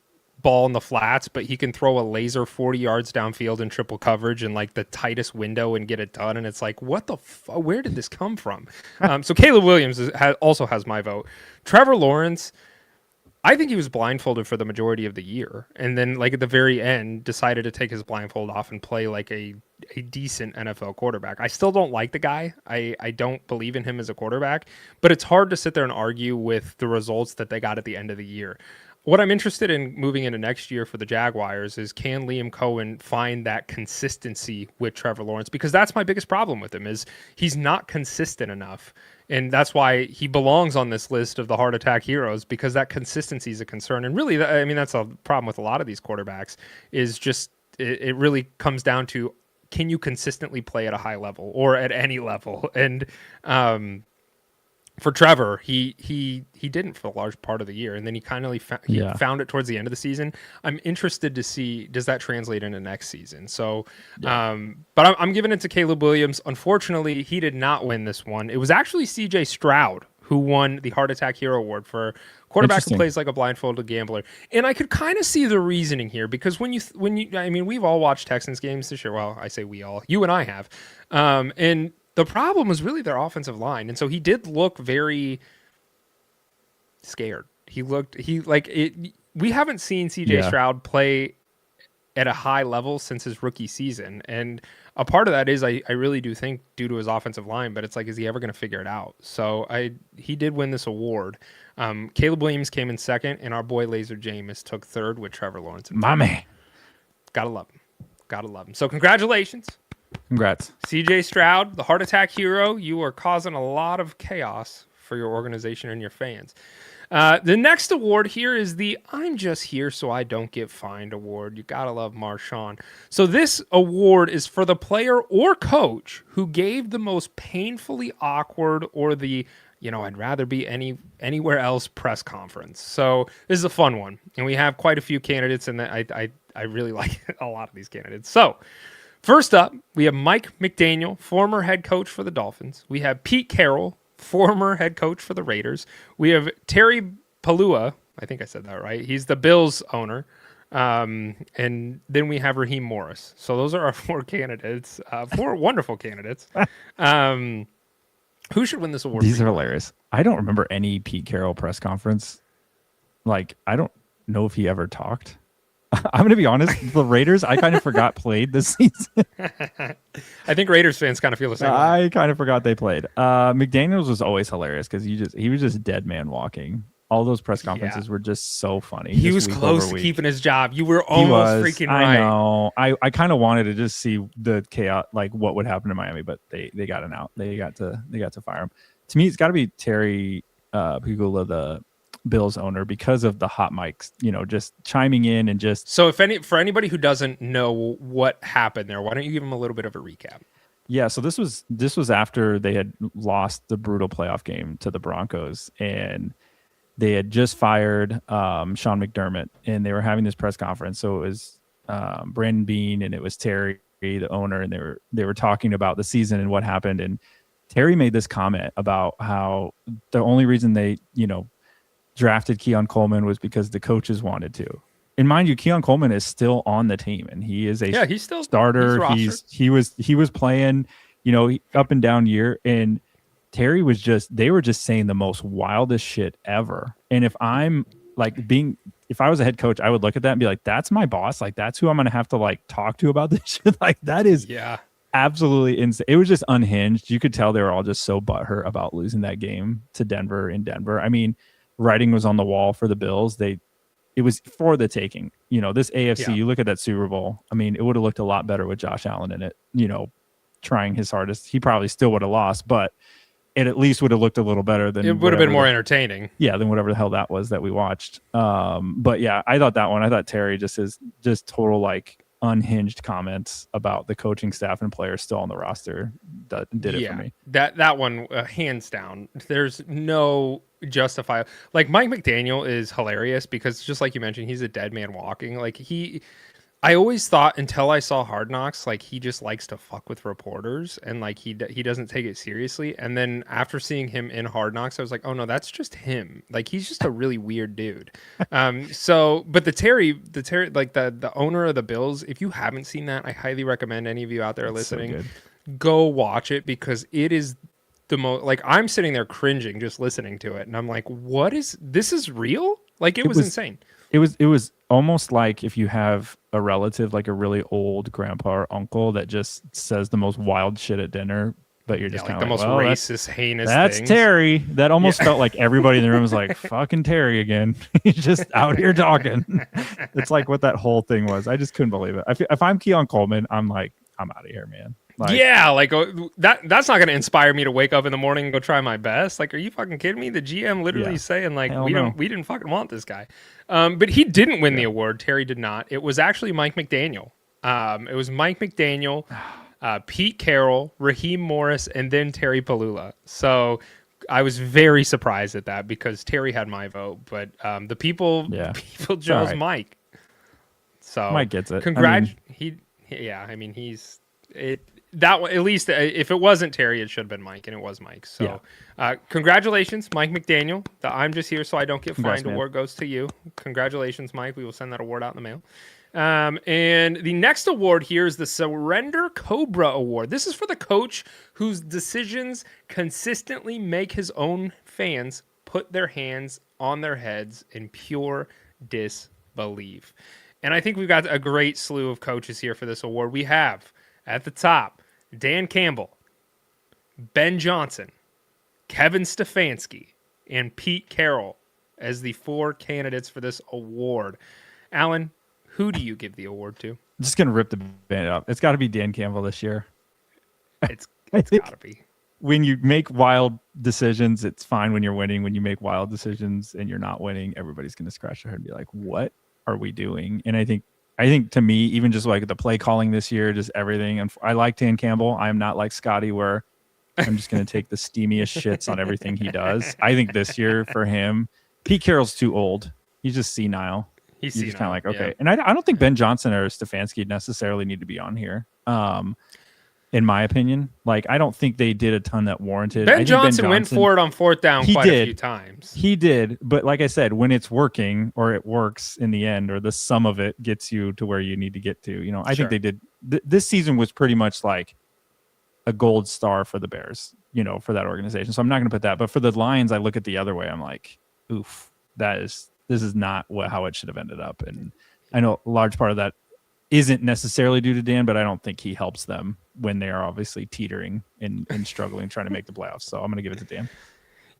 ball in the flats, but he can throw a laser 40 yards downfield in triple coverage in like the tightest window and get it done. And it's like, what the where did this come from? So Caleb Williams also has my vote. Trevor Lawrence, I think he was blindfolded for the majority of the year. And then like at the very end decided to take his blindfold off and play like a decent NFL quarterback. I still don't like the guy. I don't believe in him as a quarterback, but it's hard to sit there and argue with the results that they got at the end of the year. what I'm interested in moving into next year for the Jaguars is, can Liam Cohen find that consistency with Trevor Lawrence? Because that's my biggest problem with him, is he's not consistent enough. And that's why he belongs on this list of the heart attack heroes, because that consistency is a concern. And really, I mean, that's a problem with a lot of these quarterbacks, is just it really comes down to, can you consistently play at a high level or at any level? And for Trevor, he didn't for a large part of the year, and then he kind of found it towards the end of the season. I'm interested to see, does that translate into next season? So, but I'm giving it to Caleb Williams. Unfortunately, he did not win this one. It was actually C.J. Stroud who won the Heart Attack Hero Award for quarterback who plays like a blindfolded gambler. And I could kind of see the reasoning here, because when you, I mean, we've all watched Texans games this year. Well, I say we all, you and I have, and the problem was really their offensive line. And so he did look very scared. We haven't seen CJ Stroud play at a high level since his rookie season. And a part of that is, I really do think, due to his offensive line, but it's like, is he ever going to figure it out? So he did win this award. Caleb Williams came in second, and our boy Laser Jameis took third with Trevor Lawrence. My man. Gotta love him. Gotta love him. So congratulations. Congrats. CJ Stroud, the heart attack hero. You are causing a lot of chaos for your organization and your fans. The next award here is the I'm just here so I don't get fined award. You gotta love Marshawn. So this award is for the player or coach who gave the most painfully awkward, or the, I'd rather be anywhere else press conference. So this is a fun one, and we have quite a few candidates, and I really like a lot of these candidates. So first up, we have Mike McDaniel, former head coach for the Dolphins. We have Pete Carroll, former head coach for the Raiders. We have Terry Palua. I think I said that right. He's the Bills owner. And then we have Raheem Morris. So those are our four candidates, four wonderful candidates. Who should win this award? These are hilarious. I don't remember any Pete Carroll press conference. Like, I don't know if he ever talked. I'm going to be honest. The Raiders, I kind of forgot played this season. I think Raiders fans kind of feel the same way. I kind of forgot they played. McDaniels was always hilarious because he was just dead man walking. All those press conferences were just so funny. He was close to keeping his job. You were almost freaking right. I know. I kind of wanted to just see the chaos, like what would happen to Miami, but they got an out. They got to fire him. To me, it's got to be Terry Pagula, the Bills owner, because of the hot mics, just chiming in and just. So for anybody who doesn't know what happened there, why don't you give them a little bit of a recap? Yeah, so this was after they had lost the brutal playoff game to the Broncos, and they had just fired Sean McDermott, and they were having this press conference. So it was Brandon Beane and it was Terry, the owner, and they were talking about the season and what happened. And Terry made this comment about how the only reason they, drafted Keon Coleman was because the coaches wanted to. And mind you, Keon Coleman is still on the team, and he is he's still starter. He was playing, up and down year, and Terry they were just saying the most wildest shit ever. And if I was a head coach, I would look at that and be like, that's my boss. Like, that's who I'm going to have to talk to about this shit. Like, that is absolutely insane. It was just unhinged. You could tell they were all just so butthurt about losing that game to Denver in Denver. I mean, writing was on the wall for the Bills. It was for the taking. This AFC, you look at that Super Bowl. I mean, it would have looked a lot better with Josh Allen in it, trying his hardest. He probably still would have lost, but it at least would have looked a little better than it would have been more entertaining. Yeah, than whatever the hell that was that we watched. But yeah, I thought Terry just total unhinged comments about the coaching staff and players still on the roster that did it for me. That one, hands down, there's no justify. Mike McDaniel is hilarious because, just like you mentioned, he's a dead man walking. I always thought, until I saw Hard Knocks, he just likes to fuck with reporters, and he doesn't take it seriously. And then after seeing him in Hard Knocks, I was like, oh no, that's just him. He's just a really weird dude. But the Terry, the owner of the Bills, if you haven't seen that, I highly recommend any of you out there listening, go watch it, because it is the most, I'm sitting there cringing just listening to it, and I'm like, this is real? It was insane. It was almost like if you have a relative, like a really old grandpa or uncle, that just says the most wild shit at dinner, but you're just like kind the of most racist, heinous. That's things. Terry. That almost felt like everybody in the room was like, "Fucking Terry again." He's just out here talking. It's like what that whole thing was. I just couldn't believe it. If I'm Keon Coleman, I'm like, I'm out of here, man. Like, yeah, like that's not going to inspire me to wake up in the morning and go try my best. Like, are you fucking kidding me? The GM literally saying like, we didn't fucking want this guy. But he didn't win the award. Terry did not. It was actually Mike McDaniel. It was Mike McDaniel, Pete Carroll, Raheem Morris, and then Terry Palula. So I was very surprised at that because Terry had my vote, but the people chose right. Mike. So Mike gets it. That one, at least if it wasn't Terry, it should have been Mike, and it was Mike. So, congratulations, Mike McDaniel. The I'm just here so I don't get fined award goes to you. Congratulations, Mike. We will send that award out in the mail. And the next award here is the Surrender Cobra Award. This is for the coach whose decisions consistently make his own fans put their hands on their heads in pure disbelief. And I think we've got a great slew of coaches here for this award. We have at the top Dan Campbell, Ben Johnson, Kevin Stefanski, and Pete Carroll as the 4 candidates for this award. Alan, who do you give the award to? I'm just gonna rip the band up. It's got to be Dan Campbell this year. It's got to be. When you make wild decisions, it's fine when you're winning. When you make wild decisions and you're not winning, everybody's gonna scratch their head and be like, "What are we doing?" And I think to me, even just like the play calling this year, just everything. And I like Dan Campbell. I'm not like Scotty where I'm just going to take the steamiest shits on everything he does. I think this year for him, Pete Carroll's too old. He's just senile. He's just kind of like, okay. And I don't think Ben Johnson or Stefanski necessarily need to be on here. In my opinion, like I don't think they did a ton that warranted. Ben Johnson went for it on 4th down quite a few times. He did, but like I said, when it's working or it works in the end, or the sum of it gets you to where you need to get to, I think they did. This season was pretty much like a gold star for the Bears, for that organization. So I'm not going to put that, but for the Lions, I look at the other way. I'm like, oof, this is not how it should have ended up. And I know a large part of that isn't necessarily due to Dan, but I don't think he helps them when they are obviously teetering and struggling, trying to make the playoffs. So I'm going to give it to Dan.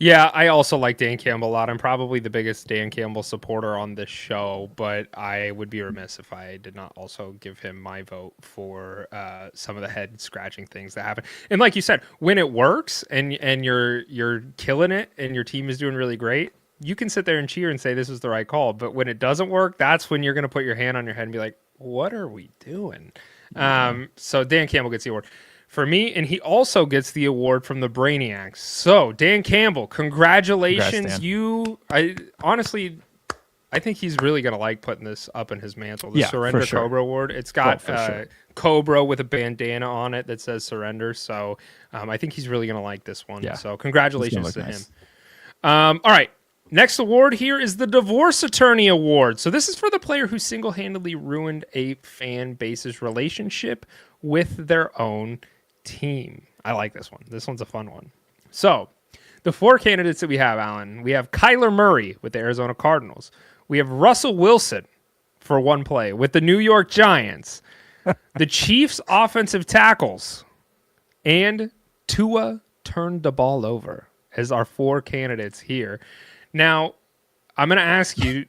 Yeah, I also like Dan Campbell a lot. I'm probably the biggest Dan Campbell supporter on this show, but I would be remiss if I did not also give him my vote for some of the head scratching things that happen. And like you said, when it works and you're killing it and your team is doing really great, you can sit there and cheer and say this is the right call. But when it doesn't work, that's when you're going to put your hand on your head and be like, what are we doing? So Dan Campbell gets the award for me, and he also gets the award from the Brainiacs. So Dan Campbell, congratulations. Congrats, Dan. I think he's really going to like putting this up in his mantle, the Surrender Cobra Award. It's got Cobra with a bandana on it that says surrender. So I think he's really going to like this one. Yeah. So congratulations to him. All right. Next award here is the Divorce Attorney Award. So this is for the player who single-handedly ruined a fan base's relationship with their own team. I like this one. This one's a fun one. So the 4 candidates that we have, Alan, we have Kyler Murray with the Arizona Cardinals. We have Russell Wilson for one play with the New York Giants. The Chiefs offensive tackles. And Tua turned the ball over as our 4 candidates here. Now, I'm going to ask you,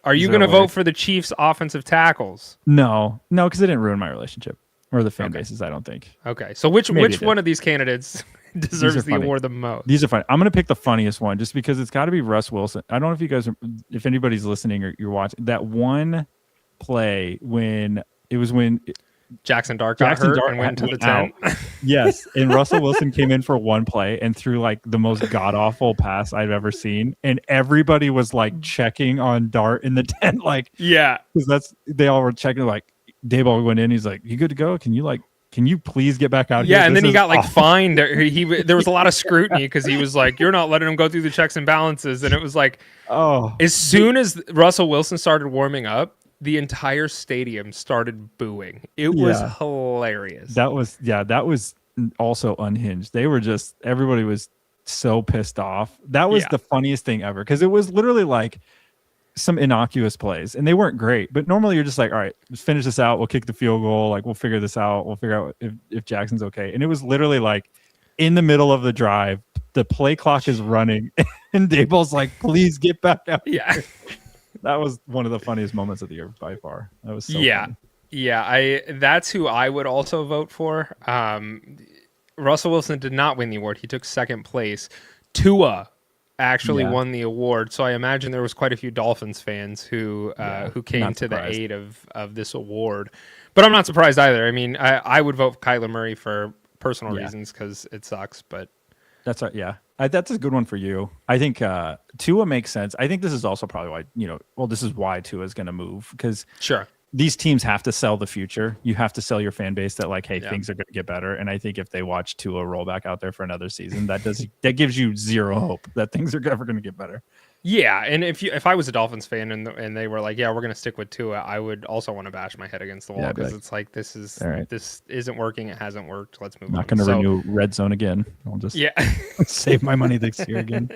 are you going to vote for the Chiefs offensive tackles? No, because it didn't ruin my relationship or the fan bases, I don't think. Okay, so which one of these candidates deserves the award the most? These are funny. I'm going to pick the funniest one just because it's got to be Russ Wilson. I don't know if you guys, if anybody's listening or you're watching, that one play when Jackson Dart got hurt and went into the tent. Yes, and Russell Wilson came in for one play and threw like the most god-awful pass I've ever seen. And everybody was like checking on Dart in the tent. Like, yeah, because they all were checking. Like, Dayball went in. He's like, "You good to go? Can you please get back out here?" Yeah, and then he got like fined. There was a lot of scrutiny because he was like, "You're not letting him go through the checks and balances." And it was like, as soon as Russell Wilson started warming up, the entire stadium started booing. It was hilarious. That was also unhinged. Everybody was so pissed off. That was the funniest thing ever because it was literally like some innocuous plays, and they weren't great. But normally you're just like, all right, let's finish this out. We'll kick the field goal. Like we'll figure this out. We'll figure out if Jackson's okay. And it was literally like in the middle of the drive, the play clock is running, and Daboll's like, please get back out. Yeah. That was one of the funniest moments of the year by far. That was so funny. Yeah, that's who I would also vote for. Russell Wilson did not win the award. He took second place. Tua actually won the award. So I imagine there was quite a few Dolphins fans who came to the aid of this award. But I'm not surprised either. I mean, I would vote for Kyler Murray for personal reasons because it sucks. But that's that's a good one for you. I think Tua makes sense. I think this is also probably why this is why Tua is going to move, because these teams have to sell the future. You have to sell your fan base that like, hey, things are going to get better. And I think if they watch Tua roll back out there for another season, that gives you zero hope that things are ever going to get better. Yeah, and if I was a Dolphins fan and they were like, yeah, we're going to stick with Tua, I would also want to bash my head against the wall because it's like this isn't working. It hasn't worked. Let's move on. Not going to renew Red Zone again. I'll just save my money this year again.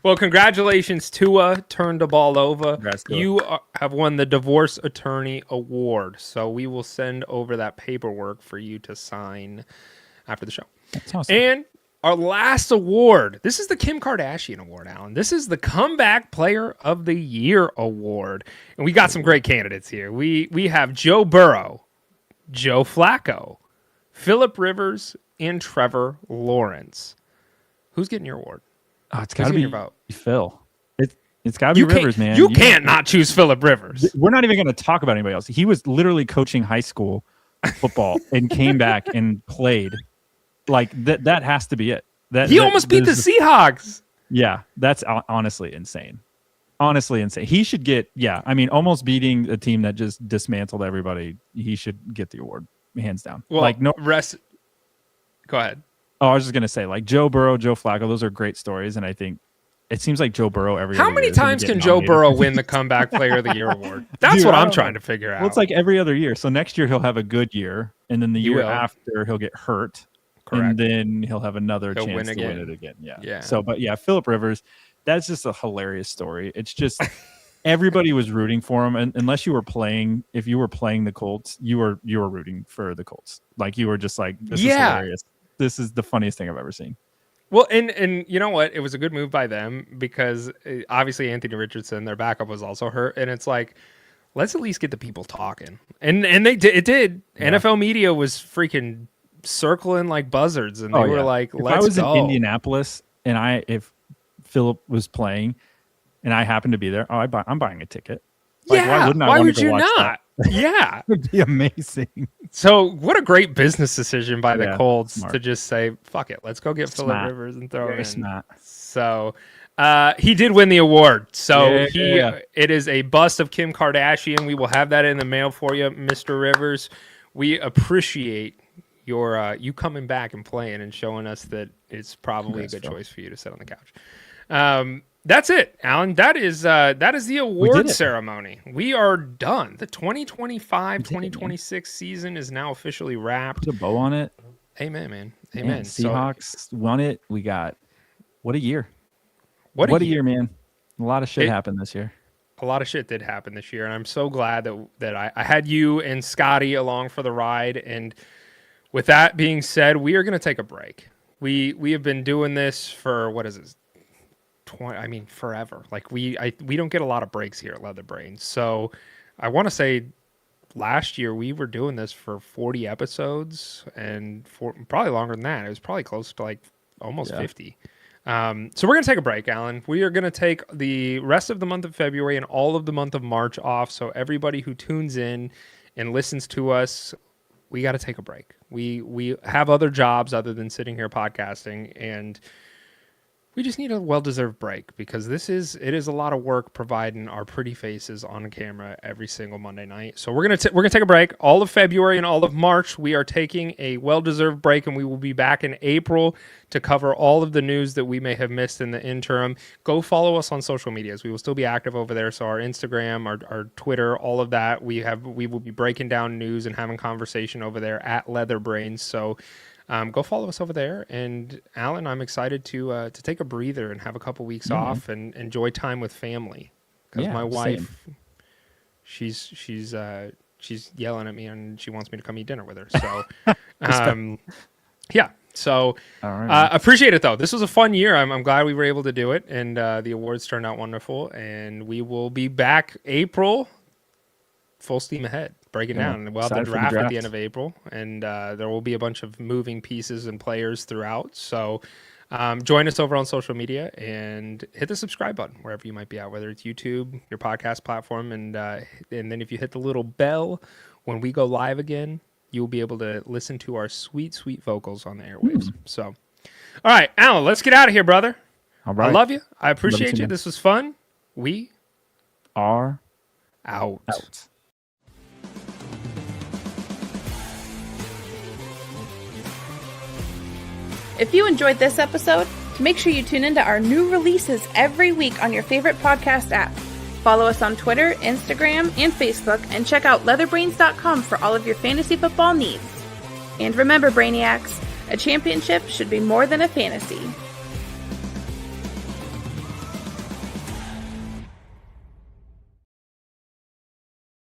Well, congratulations, Tua. Turned the ball over. You have won the Divorce Attorney Award. So we will send over that paperwork for you to sign after the show. That's awesome. And our last award. This is the Kim Kardashian Award, Alan. This is the Comeback Player of the Year Award. And we got some great candidates here. We have Joe Burrow, Joe Flacco, Phillip Rivers, and Trevor Lawrence. Who's getting your award? Oh, it's got to be Phil. It's got to be Rivers, man. You can't not choose Phillip Rivers. We're not even going to talk about anybody else. He was literally coaching high school football and came back and played. Like that has to be it. He almost beat the Seahawks. Yeah, that's honestly insane. Honestly insane. He should get, almost beating a team that just dismantled everybody. He should get the award, hands down. Well, Go ahead. Oh, I was just going to say, like, Joe Burrow, Joe Flacco, those are great stories, and I think it seems like Joe Burrow How many times can Joe Burrow win the Comeback Player of the Year award? That's what I'm trying to figure out. Well, it's like every other year. So next year he'll have a good year, and then the year after he'll get hurt. Correct. And then he'll have another chance to win it again. Yeah. So, but Phillip Rivers, that's just a hilarious story. It's just everybody was rooting for him, and unless you were playing, if you were playing the Colts, you were rooting for the Colts. Like you were just like, this is hilarious. This is the funniest thing I've ever seen. Well, and you know what? It was a good move by them because obviously Anthony Richardson, their backup, was also hurt, and it's like, let's at least get the people talking. And they did. It did. Yeah. NFL media was freaking circling like buzzards, and they were like, "Let's go." If I was in Indianapolis and if Phillip was playing, and I happened to be there, I'm buying a ticket. Like, why would you not? Yeah, it would be amazing. So, what a great business decision by the Colts to just say, "Fuck it, let's go get Phillip Rivers and throw him in." Smart. So, he did win the award. So it is a bust of Kim Kardashian. We will have that in the mail for you, Mr. Rivers. We appreciate your you coming back and playing and showing us that it's probably a good choice for you to sit on the couch. That's it, Alan. That is the award ceremony. We are done. The 2025-2026 season is now officially wrapped. Put a bow on it. Amen, man. Amen. Seahawks won it. We got what a year. What a year, man. A lot of shit happened this year. A lot of shit did happen this year, and I'm so glad that I had you and Scotty along for the ride. And with that being said, we are going to take a break. We have been doing this for, what is it? Forever. Like we don't get a lot of breaks here at Leatherbrainz. So I want to say last year we were doing this for 40 episodes, and for probably longer than that. It was probably close to like almost 50. So we're going to take a break, Alan. We are going to take the rest of the month of February and all of the month of March off. So everybody who tunes in and listens to us, we got to take a break. We have other jobs other than sitting here podcasting, and we just need a well-deserved break because it is a lot of work providing our pretty faces on camera every single Monday night. So we're gonna take a break. All of February and all of March, we are taking a well-deserved break, and we will be back in April to cover all of the news that we may have missed in the interim. Go follow us on social medias. We will still be active over there. So our Instagram, our Twitter, all of that. We will be breaking down news and having conversation over there at Leatherbrainz. So go follow us over there. And Alan, I'm excited to take a breather and have a couple weeks off and enjoy time with family. because Yeah, my wife, same. she's yelling at me and she wants me to come eat dinner with her. So, yeah. So All right. appreciate it though. This was a fun year. I'm glad we were able to do it, and the awards turned out wonderful. And we will be back April, full steam ahead, breaking down. We'll have the excited for the draft at the draft. end of April, and there will be a bunch of moving pieces and players throughout. So join us over on social media and hit the subscribe button wherever you might be at, whether it's YouTube, your podcast platform, and then if you hit the little bell when we go live again, you'll be able to listen to our sweet, sweet vocals on the airwaves. So, all right, Alan, let's get out of here, brother. All right. I love you. I appreciate you, you. man. This was fun. We are out. If you enjoyed this episode, make sure you tune into our new releases every week on your favorite podcast app. Follow us on Twitter, Instagram, and Facebook, and check out leatherbrainz.com for all of your fantasy football needs. And remember, Brainiacs, a championship should be more than a fantasy.